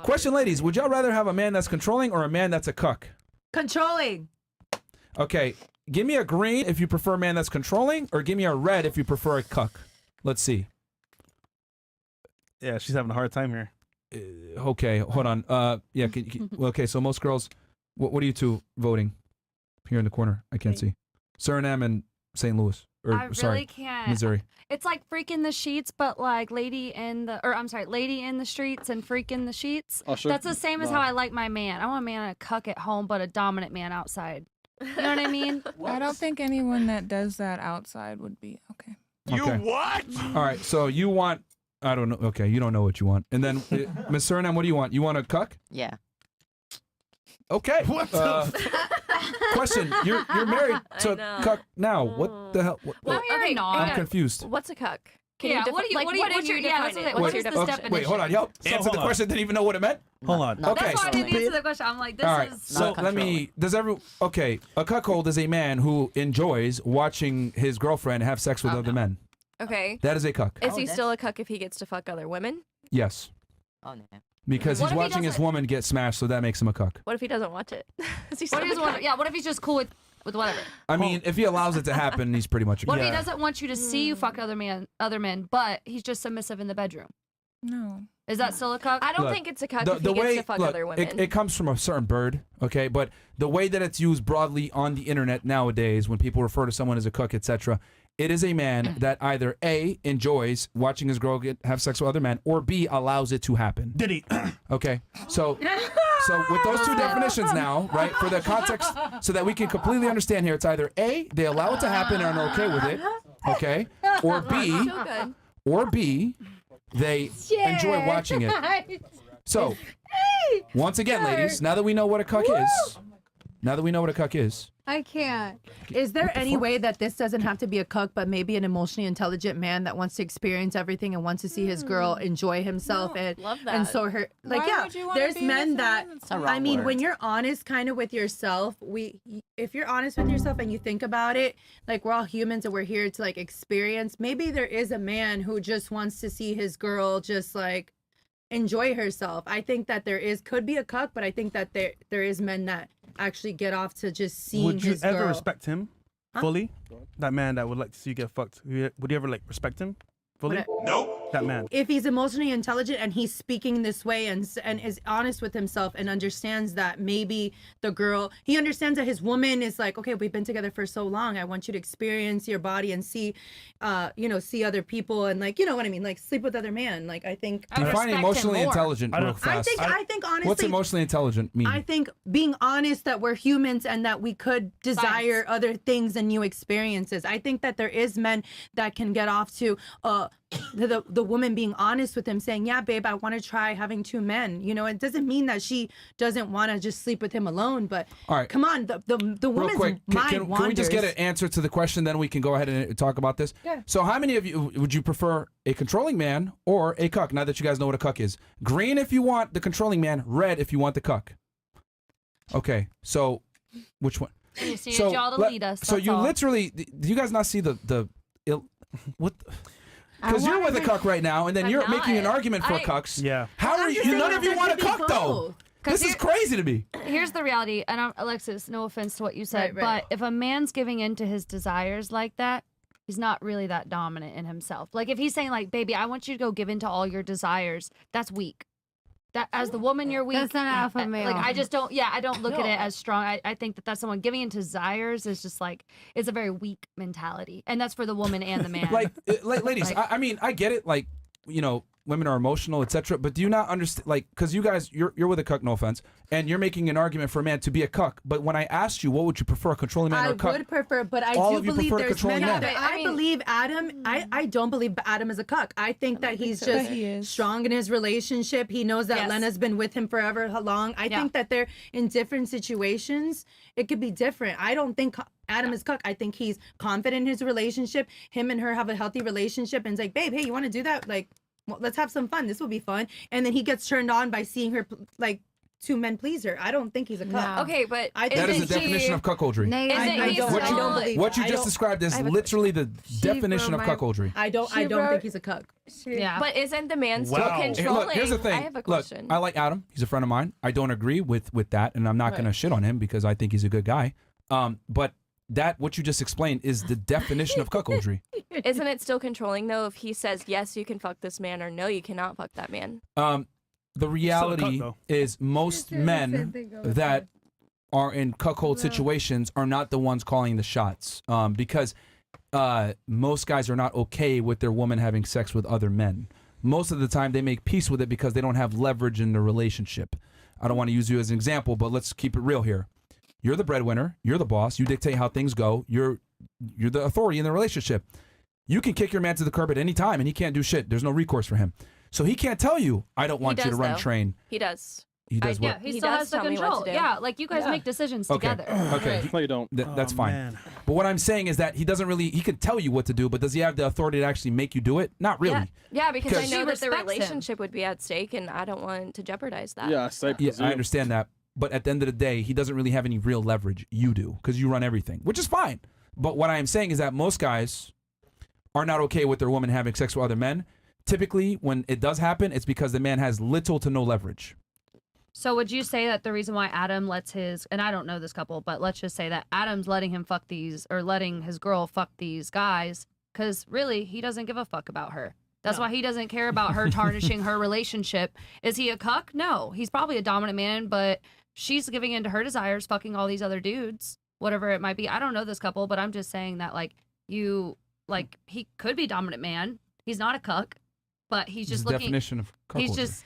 Question, ladies, would y'all rather have a man that's controlling or a man that's a cuck? Controlling. Okay, give me a green if you prefer a man that's controlling, or give me a red if you prefer a cuck. Let's see. Yeah, she's having a hard time here. Okay, hold on. Yeah, okay, so most girls, what are you two voting? Here in the corner, I can't see. Suriname and St. Louis. I really can't. Missouri. It's like freak in the sheets, but like lady in the streets and freak in the sheets. Oh, sure. That's the same as how I like my man. I want a man and a cuck at home, but a dominant man outside. You know what I mean? I don't think anyone that does that outside would be okay. You what? All right, so you want, I don't know. Okay, you don't know what you want. And then, Miss Suriname, what do you want? You want a cuck? Yeah. Okay. Question: You're married to cuck now. What the hell? Okay, I'm confused. What's a cuck? What's your definition? Wait, hold on. Yo, answer the question. Didn't even know what it meant. Hold on. Okay. That's why I didn't answer the question. I'm like, this All right. is. So okay. A cuckold is a man who enjoys watching his girlfriend have sex with other men. Okay. That is a cuck. Is he still a cuck if he gets to fuck other women? Yes. Oh no. Because he's watching his woman get smashed, so that makes him a cuck. What if he doesn't want it? What if he's just cool with whatever? I mean, if he allows it to happen, he's pretty much a cuck. What if he doesn't want you to see you fuck other men, but he's just submissive in the bedroom? No. Is that still a cuck? I don't think it's a cuck if he gets to fuck other women. It comes from a certain bird, okay? But the way that it's used broadly on the internet nowadays, when people refer to someone as a cuck, etc., it is a man that either A, enjoys watching his girl have sex with other men, or B, allows it to happen. Did he? Okay, so with those two definitions now, right, for the context, so that we can completely understand here, it's either A, they allow it to happen and are okay with it, okay, or B, they enjoy watching it. So, once again, ladies, now that we know what a cuck is, I can't. Is there any way that this doesn't have to be a cuck, but maybe an emotionally intelligent man that wants to experience everything and wants to see his girl enjoy himself and so her there's men that when you're honest kind of with yourself, if you're honest with yourself and you think about it, like we're all humans and we're here to like experience, maybe there is a man who just wants to see his girl just like enjoy herself. I think that could be a cuck, but I think that there is men that actually get off to just seeing his girl. Would you ever respect him fully? That man that would like to see you get fucked. Would you ever like respect him fully? Nope. That man. If he's emotionally intelligent and he's speaking this way and is honest with himself and understands that maybe he understands that his woman is like, okay, we've been together for so long. I want you to experience your body and see, see other people and like, you know what I mean? Like sleep with other men. Like I think. Define emotionally intelligent real fast. I think honestly. What's emotionally intelligent mean? I think being honest that we're humans and that we could desire other things and new experiences. I think that there is men that can get off to the woman being honest with him, saying, yeah, babe, I want to try having two men. You know, it doesn't mean that she doesn't want to just sleep with him alone, but come on, the woman's mind wanders. Can we just get an answer to the question, then we can go ahead and talk about this? Yeah. So how many of you, would you prefer a controlling man or a cuck, now that you guys know what a cuck is? Green if you want the controlling man, red if you want the cuck. Okay, so which one? You see y'all to lead us. So you literally, do you guys not see what? Because you're with a cuck right now, and then you're making an argument for cucks. Yeah. How are you? None of you want a cuck though. This is crazy to me. Here's the reality, and Alexis, no offense to what you said, but if a man's giving in to his desires like that, he's not really that dominant in himself. Like if he's saying like, baby, I want you to go give in to all your desires, that's weak. That as the woman, you're weak. That's not alpha male. Like I just don't. Yeah, I don't look at it as strong. I think that that's someone giving into desires is just like it's a very weak mentality, and that's for the woman and the man. Ladies, I mean, I get it. Like, you know, women are emotional, etc. But do you not understand? Like, because you guys, you're with a cuck, no offense, and you're making an argument for a man to be a cuck. But when I asked you, what would you prefer, a controlling man or a cuck? I would prefer, but I do believe there's men out there. I believe Adam. I don't believe Adam is a cuck. I think that he's just strong in his relationship. He knows that Lena's been with him forever long. I think that they're in different situations. It could be different. I don't think Adam is cuck. I think he's confident in his relationship. Him and her have a healthy relationship, and it's like, babe, hey, you want to do that? Like, well, let's have some fun. This will be fun. And then he gets turned on by seeing her like to men pleaser. I don't think he's a cuck. No. Okay, but that is the definition of cuckoldry. What you just described is literally the definition of cuckoldry. I don't think he's a cuck. Yeah. But isn't the man still controlling? Look, here's the thing. I have a question. Look, I like Adam. He's a friend of mine. I don't agree with that, and I'm not going to shit on him because I think he's a good guy. But what you just explained is the definition of cuckoldry. Isn't it still controlling though if he says yes you can fuck this man or no you cannot fuck that man? The reality is most men that are in cuckold situations are not the ones calling the shots because most guys are not okay with their woman having sex with other men. Most of the time they make peace with it because they don't have leverage in the relationship. I don't want to use you as an example, but let's keep it real here. You're the breadwinner. You're the boss. You dictate how things go. You're the authority in the relationship. You can kick your man to the curb at any time and he can't do shit. There's no recourse for him. So he can't tell you, I don't want you to run train. He does. He does what? Yeah, he still has the control. Yeah, like you guys make decisions together. Okay. No, you don't. That's fine. Man. But what I'm saying is that he can tell you what to do, but does he have the authority to actually make you do it? Not really. Yeah, because I know that the respects relationship would be at stake and I don't want to jeopardize that. Yeah, I understand that. But at the end of the day, he doesn't really have any real leverage. You do, because you run everything, which is fine. But what I am saying is that most guys are not okay with their woman having sex with other men. Typically, when it does happen, it's because the man has little to no leverage. So would you say that the reason why Adam lets and I don't know this couple, but let's just say that Adam's letting him fuck these, or letting his girl fuck these guys, because really, he doesn't give a fuck about her. That's why he doesn't care about her tarnishing her relationship. Is he a cuck? No. He's probably a dominant man, but she's giving in to her desires, fucking all these other dudes, whatever it might be. I don't know this couple, but I'm just saying that, he could be dominant man. He's not a cuck, but he's just looking. Definition of cuckoldry. He's just,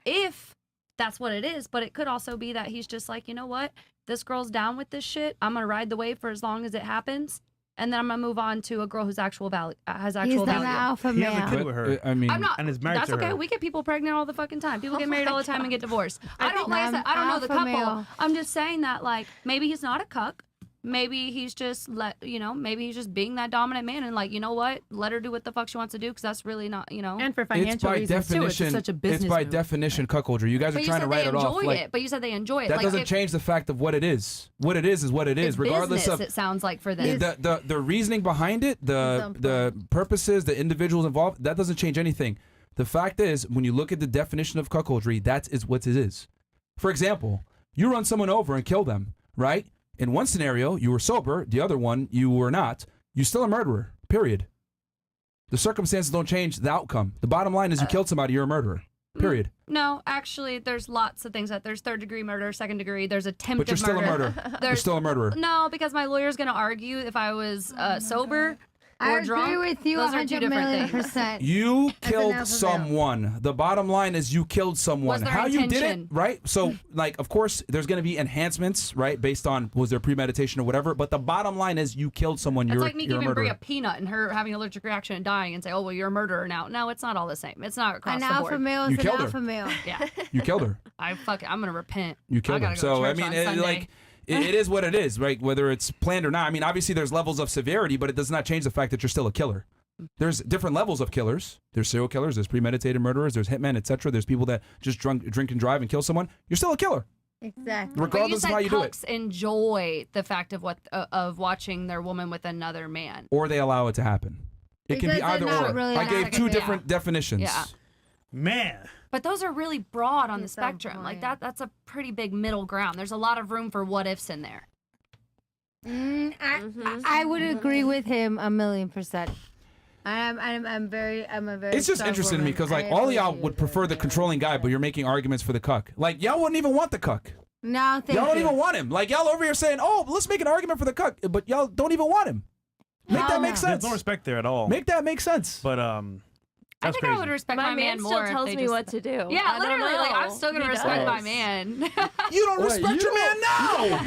if that's what it is, but it could also be that he's just like, you know what? This girl's down with this shit. I'm going to ride the wave for as long as it happens. And then I'm gonna move on to a girl who's has actual value. He's the alpha He has a male. kid with her. I mean, I'm not. And is married That's to okay. her. We get people pregnant all the fucking time. People get married all the time and get divorced. I don't I'm know the alpha couple. male. I'm just saying that maybe he's not a cuck. Maybe he's just maybe he's just being that dominant man and you know what? Let her do what the fuck she wants to do because that's really not, And for financial reasons too, it's such a business It's by move. definition cuckoldry. You guys are trying to write it off. But you said they enjoy it. That doesn't change the fact of what it is. What it is what it is, regardless business, of. It sounds like for them. The reasoning behind it, the purposes, the individuals involved, that doesn't change anything. The fact is, when you look at the definition of cuckoldry, that is what it is. For example, you run someone over and kill them, right? In one scenario, you were sober. The other one, you were not. You're still a murderer, period. The circumstances don't change the outcome. The bottom line is you killed somebody, you're a murderer, period. No, actually, there's lots of things there's third-degree murder, second-degree, there's attempted But you're still a murderer. You're still a murderer. No, because my lawyer's going to argue if I was sober or I drunk. agree with you Those are two 100 different million things. %. You As an killed alpha male. someone. The bottom line is you killed someone. Was there How you did it, intention? right? So, of course, there's going to be enhancements, right, based on was there premeditation or whatever. But the bottom line is you killed someone. It's You're like me you're a giving Brie a murderer. peanut and her having an allergic reaction and dying and say, oh, well, you're a murderer now. No, it's not all the same. It's not across An the alpha board. male You is an killed her. alpha male. Yeah. You killed her. I'm going to repent. You killed I her. gotta go So to I church mean, on Sunday. it is what it is, right? Whether it's planned or not. I mean, obviously there's levels of severity, but it does not change the fact that you're still a killer. There's different levels of killers. There's serial killers. There's premeditated murderers. There's hitmen, etc. There's people that just drink and drive and kill someone. You're still a killer, Exactly. regardless but of how you you said do it. cucks enjoy the fact of watching their woman with another man. Or they allow it to happen. It can Because be they're either not or. really I gave an two alpha different definitions. Yeah. Man. But those are really broad on the Yes, I'm spectrum. Like fine. that's a pretty big middle ground. There's a lot of room for what ifs in there. I would agree with him 1,000,000%. I'm a very. It's just strong interesting to me woman. because I all of agree y'all with you. would prefer the controlling guy, but you're making arguments for the cuck. Like y'all wouldn't even want the cuck. No, thank Y'all don't you. even want him. Like y'all over here saying, "Oh, let's make an argument for the cuck," but y'all don't even want him. Make that make There's sense. no respect there at all. Make that make sense. But I that's think crazy. I would respect My my man man still more. if tells they me just- what to do. Yeah, I don't literally. Like I'm know. still gonna He respect my does. man. You don't Wait, respect you your man now.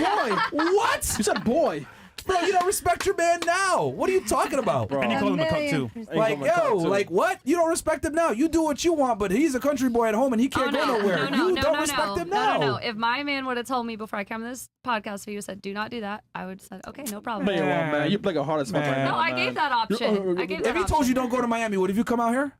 Boy, What? you said boy. Bro, you don't respect your man now. What are you talking about? And you call him a cuck too. Like, yo, like what? You don't respect him now. You do what you want, but he's a country boy at home and he can't go nowhere. You don't respect him now. No. If my man would have told me before I came on this podcast for you, said, do not do that, I would have said, okay, no problem. Man, you play a hard as fuck right now. No, I gave that option. If he told you don't go to Miami, would have you come out here?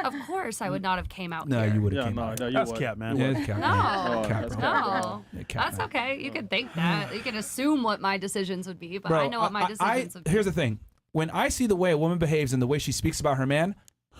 Of course, I would not have came out No, here. you would have Yeah, came out. no, you That's would. cap, man. Yeah, it's cap. No. Cap, bro. No, Yeah, cap, that's man. okay. You can think that. You can assume what my decisions would be, but Bro, I know what my decisions would be. Here's the thing. When I see the way a woman behaves and the way she speaks about her man,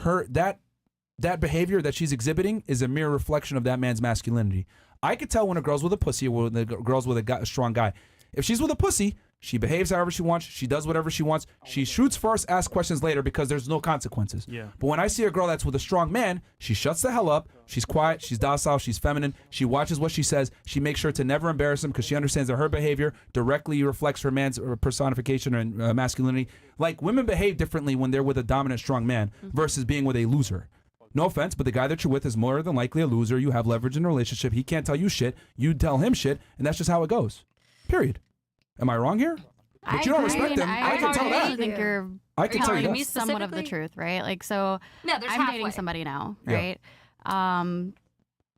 that behavior that she's exhibiting is a mere reflection of that man's masculinity. I could tell when a girl's with a pussy or when the girl's with a strong guy. If she's with a pussy, she behaves however she wants. She does whatever she wants. She shoots first, asks questions later because there's no consequences. Yeah. But when I see a girl that's with a strong man, she shuts the hell up. She's quiet. She's docile. She's feminine. She watches what she says. She makes sure to never embarrass him because she understands that her behavior directly reflects her man's personification and masculinity. Like, women behave differently when they're with a dominant, strong man versus being with a loser. No offense, but the guy that you're with is more than likely a loser. You have leverage in a relationship. He can't tell you shit. You tell him shit, and that's just how it goes. Period. Am I wrong here? But you don't respect him. I can tell that. I think you're I can tell telling you me that. somewhat of the truth, right? Like, so No, there's I'm halfway. dating somebody now, Yeah. right?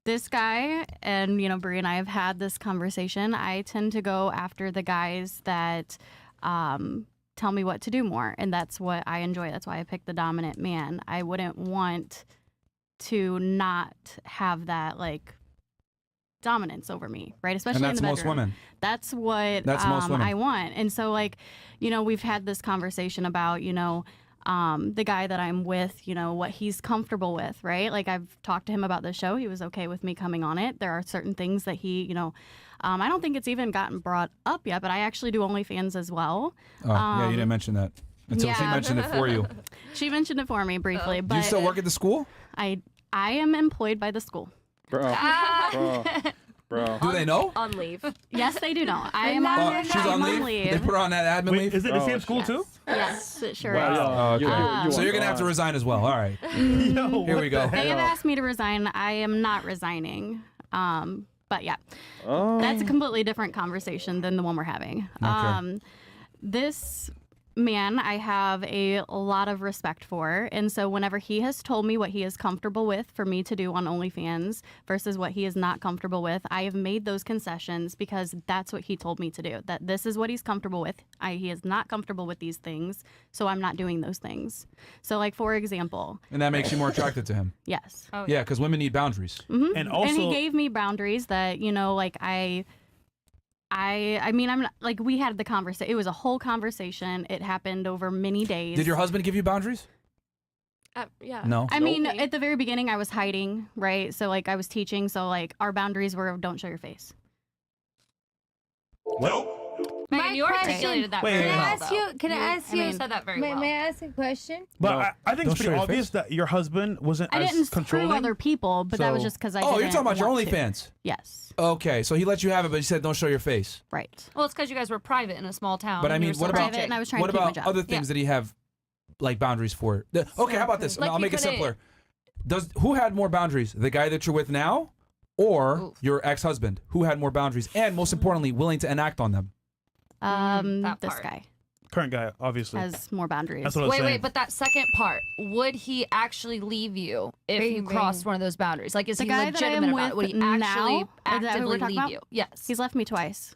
This guy, and Brie and I have had this conversation. I tend to go after the guys that tell me what to do more, and that's what I enjoy. That's why I picked the dominant man. I wouldn't want to not have that like dominance over me, right? Especially And that's in the most bedroom. women. That's what That's most women. I want. And so, like, we've had this conversation about, the guy that I'm with, what he's comfortable with, right? Like, I've talked to him about the show. He was okay with me coming on it. There are certain things that he, I don't think it's even gotten brought up yet, but I actually do OnlyFans as well. Oh, yeah, you didn't mention that until she yeah. mentioned it for you. She mentioned it for me briefly, but Do you still work at the school? I am employed by the school. Bro. Do they know? On leave. Yes, they do know. I am on, She's on leave. They put her on that admin Wait, leave. is it the same school Yes. too? Yes, it sure Wow, is. yo, Oh, okay. you So on you're gonna have to fire. resign as well. All right. Yo, Here we go. They have asked me to resign. I am not resigning. But yeah, that's a completely different conversation than the one we're having. This man I have a lot of respect for, and so whenever he has told me what he is comfortable with for me to do on OnlyFans versus what he is not comfortable with, I have made those concessions because that's what he told me to do, that this is what he's comfortable with. He is not comfortable with these things, so I'm not doing those things. So, like, for example, And that makes you more attracted to him. yes. Yeah, because women need boundaries. And also, And he gave me boundaries that, like, I mean, I'm not, like, we had the conversation. It was a whole conversation. It happened over many days. Did your husband give you boundaries? Yeah. No. I mean, at the very beginning, I was hiding, right? So, like, I was teaching. So, like, our boundaries were don't show your face. Megan, you question- articulated that Wait, very wait, well, Can I ask though. you? Can I ask you? You said that very well. May I ask a question? but No. I think Don't it's show pretty your obvious face? that your husband wasn't I as didn't screw controlling. other people, but that was So- just because I Oh, you're didn't talking about your want to. OnlyFans. Yes, Okay, so he let you have it, but he said don't show your face. right. Well, it's because you guys were private in a small town. But I and mean, you were still what about- Private, and I was trying What to keep my about job. other things that he have like boundaries for? Okay, how about this? Like I'll you make it couldn't- simpler. Who had more boundaries? The guy that you're with now or Oof. your ex-husband? Who had more boundaries? And most importantly, willing to enact on them? that This part. guy Current guy, obviously. has more boundaries. That's what I was Wait, saying. wait, but that second part, would he actually leave you if Bing, you bing. crossed one of those boundaries? Like, is The he guy that I am legitimate about it? Would he with now, actually is that who actively we're talking leave about? you? Yes. He's left me twice.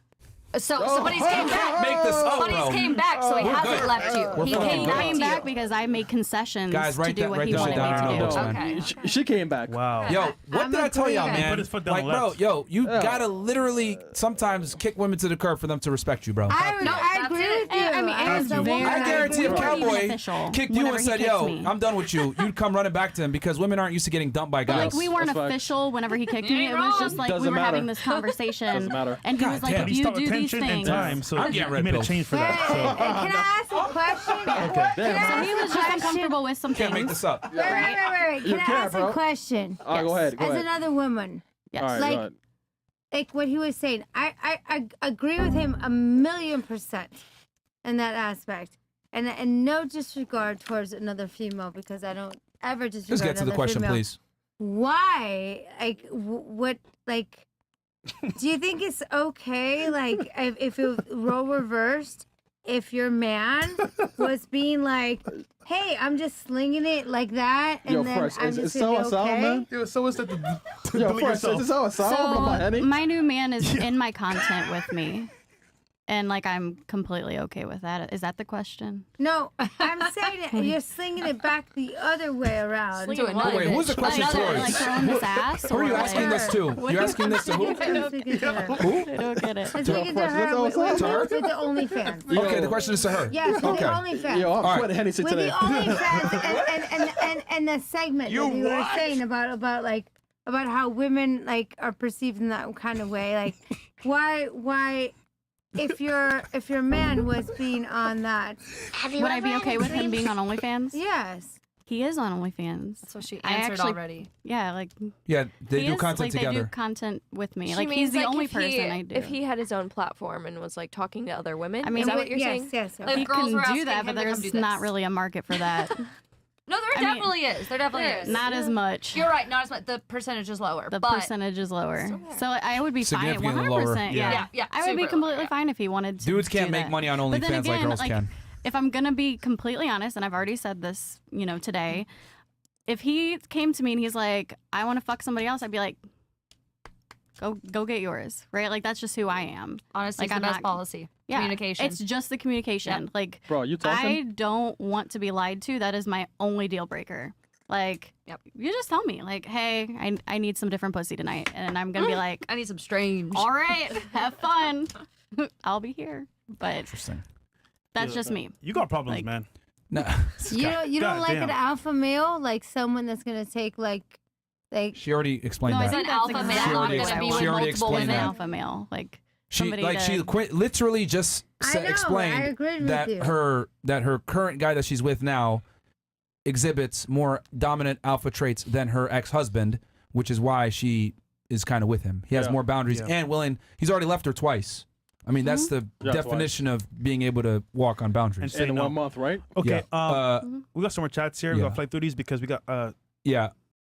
So buddies came back. Make this up, Buddies bro. came back, so he We're hasn't good. left you. We're he fucking came good. back Came to back you. because I made concessions Guys, to write do that- what write he that shit wanted down. I me don't know to what's do. mine. Okay. She came back. Wow. Yo, what I'm did I tell y'all, agreeing. man? Put his foot down Like, the bro, left. yo, you Yeah. gotta literally sometimes kick women to the curb for them to respect you, bro. I that's agree it. with you. I mean, it was as a very- woman, I guarantee if It wasn't even Cowboy official kicked you whenever and he said, kicks "Yo, me. I'm done with you," you'd come running back to him because women aren't used to getting dumped by But, guys. like, we weren't That's fact. official whenever he kicked You me. ain't It was wrong. just like we Doesn't were having matter. this conversation. Doesn't matter. And he God was like, damn. if He you stopped do these attention and things. time, so I'm getting red he made a pills. change for Hey, that. So. can I ask a question? Okay, damn. So he was just uncomfortable with some Can't make things. this up. Wait. Can You I can, ask bro. a question? All right, go ahead. Go As ahead. another woman, Yes. All right, like- go ahead. like what he was saying, I agree with him 1,000,000% in that aspect, and no disregard towards another female because I don't ever disregard. Just get to the another question, female. please. Why? Like, what? Like, do you think it's okay? Like, if it role reversed, if your man was being like, hey, I'm just slinging it like that, and then first, I'm is just it gonna be so okay. man? Yo, so is that the Yo, first, is this how it sound? So my new man is in my content with me. And like I'm completely okay with that. Is that the question? No, I'm saying that you're slinging it back the other way around. Doing what? Wait, who's the question Like, towards? like throwing this ass? Who are you or asking like- this to? You're asking this to who? I'm speaking to her. Who? I don't get it. I'm speaking to her with the OnlyFans. Okay, the question is to her. Yes, with Okay. the OnlyFans. Yo, I'm All right. quite Hennessy With today. the OnlyFans and the segment that you were saying about how women like are perceived in that kind of way, like why if your man was being on that, Would I be okay with him being on OnlyFans? yes. He is on OnlyFans. So she I answered actually- already. Yeah, like Yeah, they he do is, content like, They do together. content with me. She Like he's means, the like, only if person he, I do. If he had his own platform and was like talking to other women, I mean, is that what you're yes, saying? yes. Like, he girls can were do asking that, him but to come there's do not this. really a market for that. No, there I mean- definitely is. There definitely is. Not as much. You're right. Not as much. The percentage is lower. The but percentage is lower. So I would be fine. Significantly 100%. lower. Yeah. Yeah, I would be super completely lower, yeah. fine if he wanted to. Dudes can't do make that. money on But then OnlyFans like again, girls can. If I'm gonna be completely honest, and I've already said this, today, if he came to me and he's like, "I want to fuck somebody else," I'd be like, "Go get yours," right? Like that's just who I am. Honestly, Like, it's the I'm best not- policy. Yeah, Communication. It's just the communication. Like, Bro, you talking? I don't want to be lied to. That is my only deal breaker. Like, you just tell me, like, hey, I need some different pussy tonight, and I'm gonna be like, I need some strange. all right, have fun. I'll be here. But Interesting. that's just me. You got problems, Like- man. No. You don't like an Goddamn. alpha male, like someone that's gonna take like She already explained No, I that. think An alpha that's male exactly not what gonna I be want. with She already multiple explained An that. women. alpha male, like She somebody like to- she literally just I know, I explained agreed with that you. her current guy that she's with now exhibits more dominant alpha traits than her ex-husband, which is why she is kind of with him. He has Yeah. more boundaries Yeah. and willing. He's already left her twice. I mean, that's the Yeah, definition of being able to walk on boundaries. And say In no. 1 month, right? Okay. Yeah. We got some more chats here. We Yeah. got to fly through these because we got Yeah.